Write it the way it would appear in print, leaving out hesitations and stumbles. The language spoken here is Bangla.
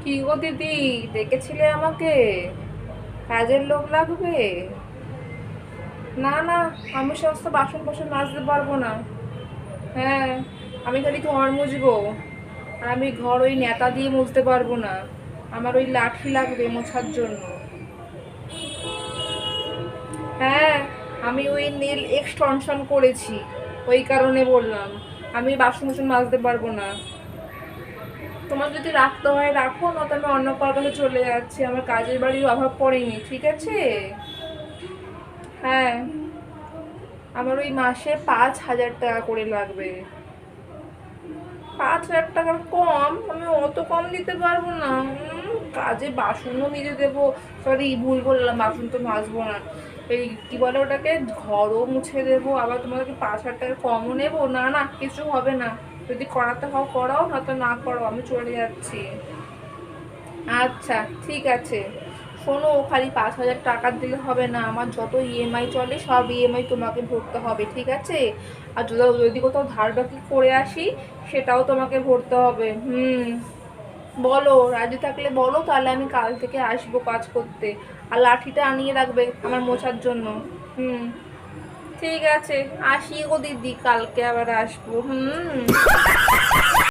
কি গো দিদি, ডেকেছিলে আমাকে? কাজের লোক লাগবে? না না, আমি সমস্ত বাসন কোসন মাজতে পারবো না। হ্যাঁ, আমি খালি ঘর মুছবো। আর আমি ঘর ওই নেতা দিয়ে মুছতে পারবো না। আমার ওই লাঠি লাগবে মোছার জন্য। হ্যাঁ, আমি ওই নেল এক্সটেনশন করেছি, ওই কারণে বললাম। আমি বাসন কোসন মাজতে পারবো না। তোমার যদি রাখতে হয় রাখো, নয়তো আমি অন্য কারোর কাছে চলে যাচ্ছি। আমার কাজের বাড়ির অভাব পড়েনি, ঠিক আছে? হ্যাঁ, আমার ওই মাসে 5,000 টাকা করে লাগবে। 5,000 টাকার কম? আমি অত কম দিতে পারবো না। কাজে বাসনও মেজে দেবো। সরি, ভুল বললাম, বাসন তো মাজবো না। এই কি বলে ওটাকে, ঘরও মুছে দেবো, আবার তোমাদেরকে 5,000 টাকা কমও নেবো? না না, কিছু হবে না। যদি করাতে হয় করাও, নয়তো না করো, আমি চলে যাচ্ছি। আচ্ছা, ঠিক আছে। শোনো, খালি 5,000 টাকা দিলে হবে না, আমার যত ইএমআই চলে সব ইএমআই তোমাকে ভরতে হবে, ঠিক আছে? আর যদি কোথাও ধার বাকি করে আসি, সেটাও তোমাকে ভরতে হবে। বলো, রাজি থাকলে বলো, তাহলে আমি কাল থেকে আসবো কাজ করতে। আর লাঠিটা আনিয়ে রাখবে আমার মোছার জন্য। হুম, ঠিক আছে। আসি গো দিদি, কালকে আবার আসবো।